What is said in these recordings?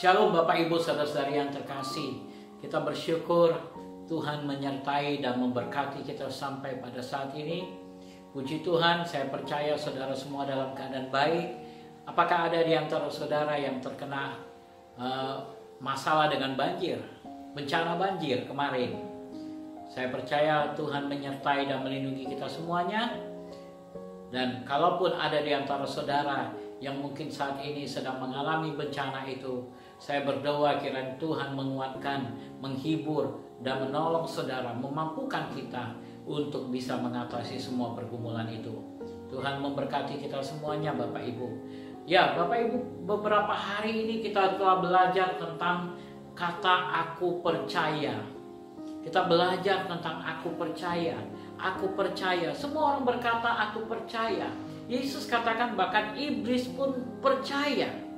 Shalom Bapak Ibu Saudara-saudari yang terkasih. Kita bersyukur Tuhan menyertai dan memberkati kita sampai pada saat ini. Puji Tuhan, saya percaya saudara semua dalam keadaan baik. Apakah ada di antara saudara yang terkena masalah dengan banjir, bencana banjir kemarin? Saya percaya Tuhan menyertai dan melindungi kita semuanya. Dan kalaupun ada di antara saudara yang mungkin saat ini sedang mengalami bencana itu, saya berdoa kiranya Tuhan menguatkan, menghibur, dan menolong saudara, memampukan kita untuk bisa mengatasi semua pergumulan itu. Tuhan memberkati kita semuanya Bapak Ibu. Ya Bapak Ibu, beberapa hari ini kita telah belajar tentang kata aku percaya. Kita belajar tentang aku percaya. Aku percaya. Semua orang berkata aku percaya. Yesus katakan bahkan iblis pun percaya.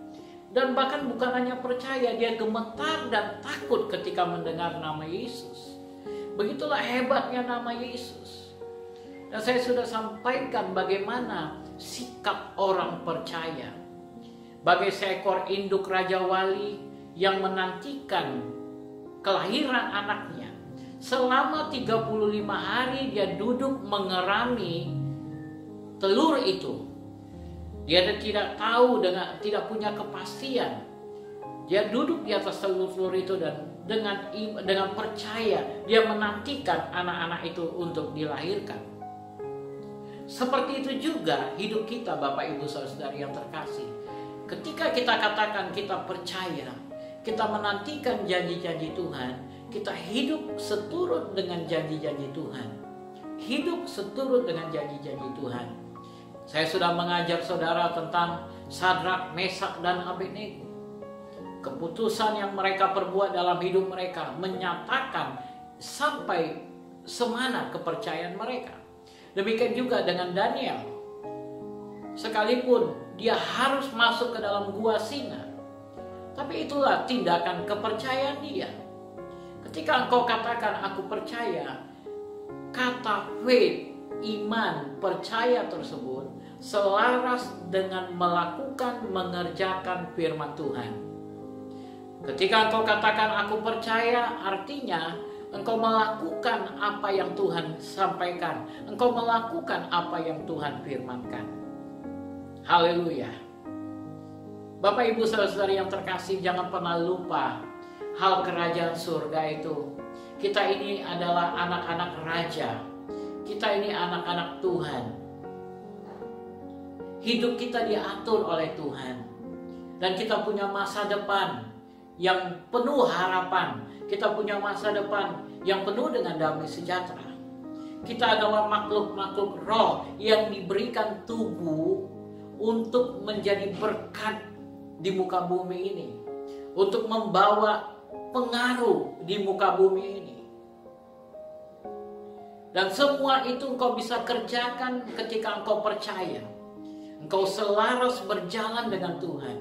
Dan bahkan bukan hanya percaya, dia gemetar dan takut ketika mendengar nama Yesus. Begitulah hebatnya nama Yesus. Dan saya sudah sampaikan bagaimana sikap orang percaya. Bagai seekor induk Raja Wali yang menantikan kelahiran anaknya. Selama 35 hari dia duduk mengerami telur itu. Dia tidak tahu, tidak punya kepastian. Dia duduk di atas telur-telur itu dan dengan percaya dia menantikan anak-anak itu untuk dilahirkan. Seperti itu juga hidup kita Bapak Ibu Saudara-saudari yang terkasih. Ketika kita katakan kita percaya, kita menantikan janji-janji Tuhan, kita hidup seturut dengan janji-janji Tuhan. Hidup seturut dengan janji-janji Tuhan. Saya sudah mengajar saudara tentang Sadrak, Mesak, dan Abednego. Keputusan yang mereka perbuat dalam hidup mereka menyatakan sampai semana kepercayaan mereka. Demikian juga dengan Daniel. Sekalipun dia harus masuk ke dalam gua singa, tapi itulah tindakan kepercayaan dia. Ketika engkau katakan aku percaya, kata faith, iman, percaya tersebut selaras dengan melakukan, mengerjakan firman Tuhan. Ketika engkau katakan aku percaya, artinya engkau melakukan apa yang Tuhan sampaikan. Engkau melakukan apa yang Tuhan firmankan. Haleluya. Bapak Ibu Saudara-saudari yang terkasih, jangan pernah lupa hal kerajaan surga itu. Kita ini adalah anak-anak raja. Kita ini anak-anak Tuhan. Hidup kita diatur oleh Tuhan. Dan kita punya masa depan yang penuh harapan. Kita punya masa depan yang penuh dengan damai sejahtera. Kita adalah makhluk-makhluk roh yang diberikan tubuh untuk menjadi berkat di muka bumi ini. Untuk membawa pengaruh di muka bumi ini. Dan semua itu engkau bisa kerjakan ketika engkau percaya. Engkau selaras berjalan dengan Tuhan.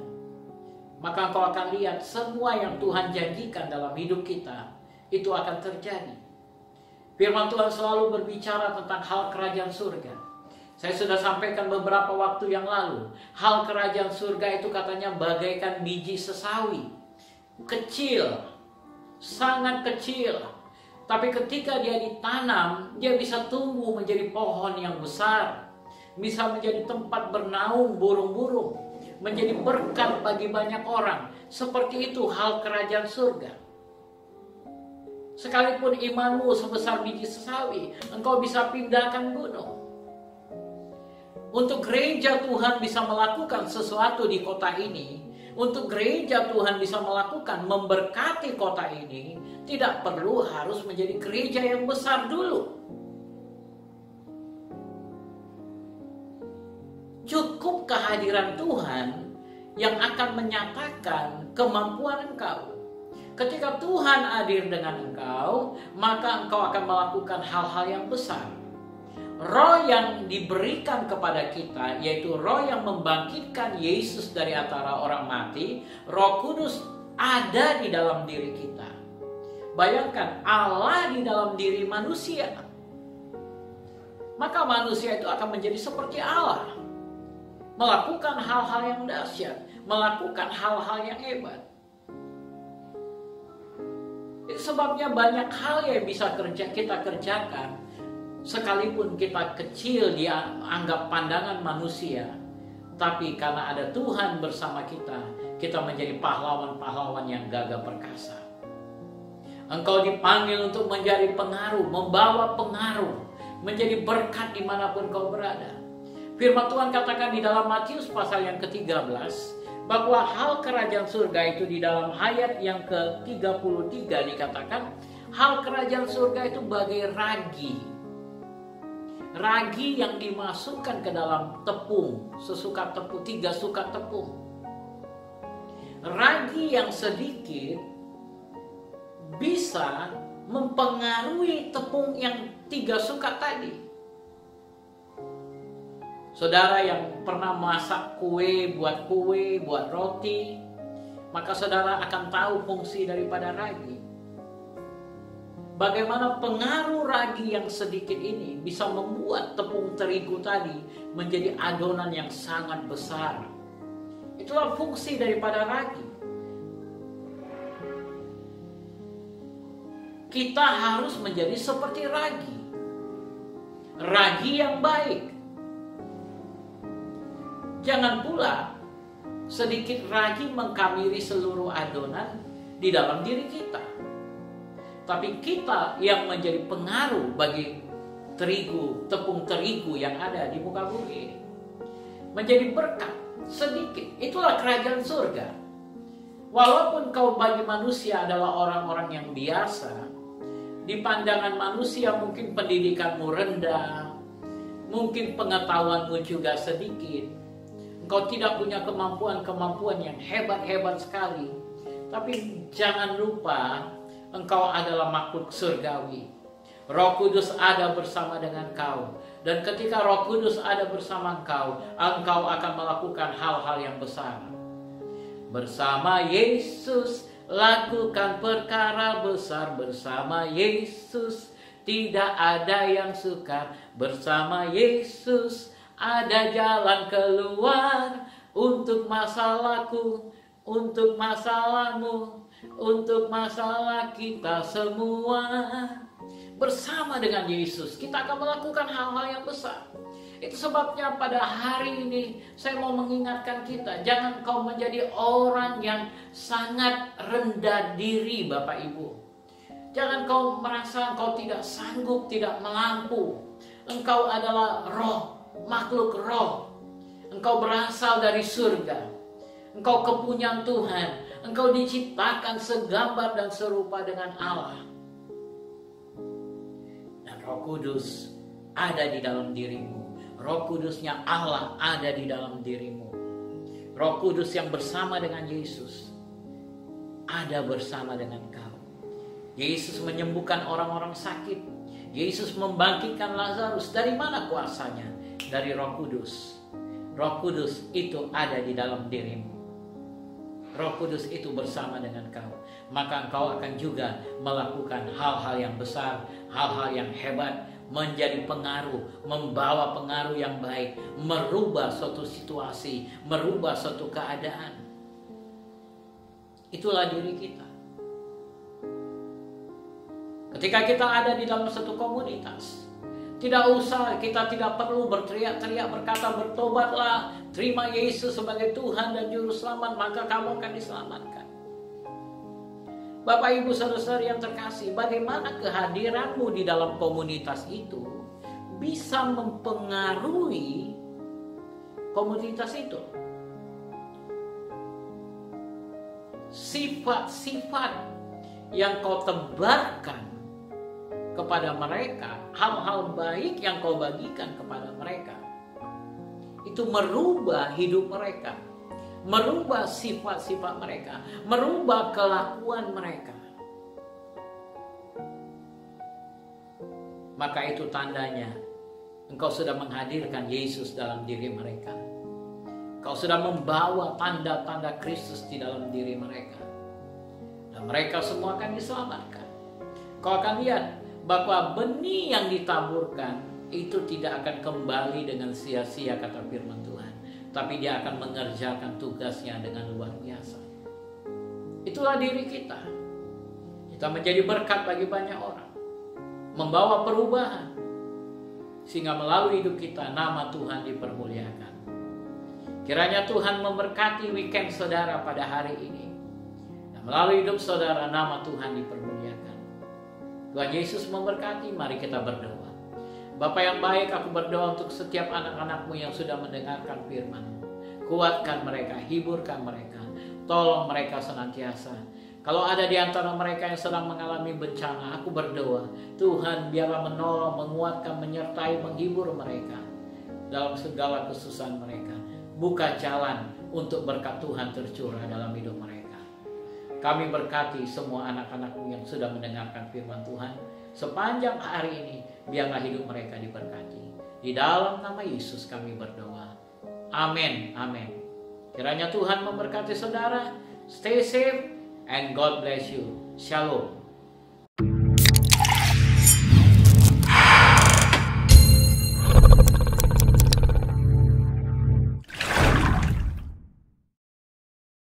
Maka engkau akan lihat semua yang Tuhan janjikan dalam hidup kita, itu akan terjadi. Firman Tuhan selalu berbicara tentang hal kerajaan surga. Saya sudah sampaikan beberapa waktu yang lalu. Hal kerajaan surga itu katanya bagaikan biji sesawi. Kecil, sangat kecil. Tapi ketika dia ditanam, dia bisa tumbuh menjadi pohon yang besar. Bisa menjadi tempat bernaung burung-burung. Menjadi berkat bagi banyak orang. Seperti itu hal kerajaan surga. Sekalipun imanmu sebesar biji sesawi, engkau bisa pindahkan gunung. Untuk gereja Tuhan bisa melakukan sesuatu di kota ini, untuk gereja Tuhan bisa melakukan memberkati kota ini, tidak perlu harus menjadi gereja yang besar dulu. Cukup kehadiran Tuhan yang akan menyatakan kemampuan engkau. Ketika Tuhan hadir dengan engkau, maka engkau akan melakukan hal-hal yang besar. Roh yang diberikan kepada kita, yaitu roh yang membangkitkan Yesus dari antara orang mati, Roh Kudus ada di dalam diri kita. Bayangkan Allah di dalam diri manusia. Maka manusia itu akan menjadi seperti Allah. Melakukan hal-hal yang dahsyat, melakukan hal-hal yang hebat. Itu sebabnya banyak hal yang bisa kita kerjakan, sekalipun kita kecil dianggap pandangan manusia, tapi karena ada Tuhan bersama kita, kita menjadi pahlawan-pahlawan yang gagah perkasa. Engkau dipanggil untuk menjadi pengaruh, membawa pengaruh, menjadi berkat dimanapun kau berada. Firman Tuhan katakan di dalam Matius pasal yang ke-13, bahwa hal kerajaan surga itu di dalam ayat yang ke-33 dikatakan, hal kerajaan surga itu bagai ragi. Ragi yang dimasukkan ke dalam tepung, sesukat tepung, 3 sukat tepung. Ragi yang sedikit bisa mempengaruhi tepung yang 3 sukat tadi. Saudara yang pernah masak kue, buat roti, maka saudara akan tahu fungsi daripada ragi. Bagaimana pengaruh ragi yang sedikit ini bisa membuat tepung terigu tadi menjadi adonan yang sangat besar. Itulah fungsi daripada ragi. Kita harus menjadi seperti ragi. Ragi yang baik. Jangan pula sedikit ragi mengkamiri seluruh adonan di dalam diri kita. Tapi kita yang menjadi pengaruh bagi terigu, tepung terigu yang ada di muka bumi ini. Menjadi berkat sedikit. Itulah kerajaan surga. Walaupun kau bagi manusia adalah orang-orang yang biasa, di pandangan manusia mungkin pendidikanmu rendah, mungkin pengetahuanmu juga sedikit, engkau tidak punya kemampuan yang hebat-hebat sekali. Tapi jangan lupa, engkau adalah makhluk surgawi. Roh Kudus ada bersama dengan kau. Dan ketika Roh Kudus ada bersama engkau akan melakukan hal-hal yang besar. Bersama Yesus lakukan perkara besar, bersama Yesus tidak ada yang sukar, bersama Yesus ada jalan keluar untuk masalahku, untuk masalahmu, untuk masalah kita semua. Bersama dengan Yesus kita akan melakukan hal-hal yang besar. Itu sebabnya pada hari ini saya mau mengingatkan kita, jangan kau menjadi orang yang sangat rendah diri, Bapak Ibu. Jangan kau merasa engkau tidak sanggup, tidak mampu. Engkau adalah roh, makhluk roh. Engkau berasal dari surga. Engkau kepunyaan Tuhan. Engkau diciptakan segambar dan serupa dengan Allah. Dan Roh Kudus ada di dalam dirimu. Roh Kudusnya Allah ada di dalam dirimu. Roh Kudus yang bersama dengan Yesus ada bersama dengan kau. Yesus menyembuhkan orang-orang sakit. Yesus membangkitkan Lazarus. Dari mana kuasanya? Dari Roh Kudus. Roh Kudus itu ada di dalam dirimu. Roh Kudus itu bersama dengan kau. Maka engkau akan juga melakukan hal-hal yang besar, hal-hal yang hebat, menjadi pengaruh, membawa pengaruh yang baik, merubah suatu situasi, merubah suatu keadaan. Itulah diri kita. Ketika kita ada di dalam satu komunitas, kita tidak perlu berteriak-teriak berkata bertobatlah, terima Yesus sebagai Tuhan dan Juru Selamat, maka kamu akan diselamatkan. Bapak Ibu saudara-saudari yang terkasih, bagaimana kehadiranmu di dalam komunitas itu bisa mempengaruhi komunitas itu? Sifat-sifat yang kau tebarkan kepada mereka, hal-hal baik yang kau bagikan kepada mereka, itu merubah hidup mereka, merubah sifat-sifat mereka, merubah kelakuan mereka. Maka itu tandanya engkau sudah menghadirkan Yesus dalam diri mereka. Kau sudah membawa tanda-tanda Kristus di dalam diri mereka. Dan mereka semua akan diselamatkan. Kau akan lihat bahwa benih yang ditaburkan itu tidak akan kembali dengan sia-sia, kata firman Tuhan. Tapi dia akan mengerjakan tugasnya dengan luar biasa. Itulah diri kita. Kita menjadi berkat bagi banyak orang, membawa perubahan, sehingga melalui hidup kita nama Tuhan dipermuliakan. Kiranya Tuhan memberkati weekend saudara pada hari ini, dan melalui hidup saudara nama Tuhan dipermuliakan. Tuhan Yesus memberkati. Mari kita berdoa. Bapa yang baik, aku berdoa untuk setiap anak-anakmu yang sudah mendengarkan firman-Mu. Kuatkan mereka, hiburkan mereka, tolong mereka senantiasa. Kalau ada di antara mereka yang sedang mengalami bencana, aku berdoa, Tuhan biarlah menolong, menguatkan, menyertai, menghibur mereka dalam segala kesusahan mereka. Buka jalan untuk berkat Tuhan tercurah dalam hidup mereka. Kami berkati semua anak-anak-Mu yang sudah mendengarkan firman Tuhan. Sepanjang hari ini, biarlah hidup mereka diberkati. Di dalam nama Yesus kami berdoa. Amin. Amin. Kiranya Tuhan memberkati saudara. Stay safe and God bless you. Shalom.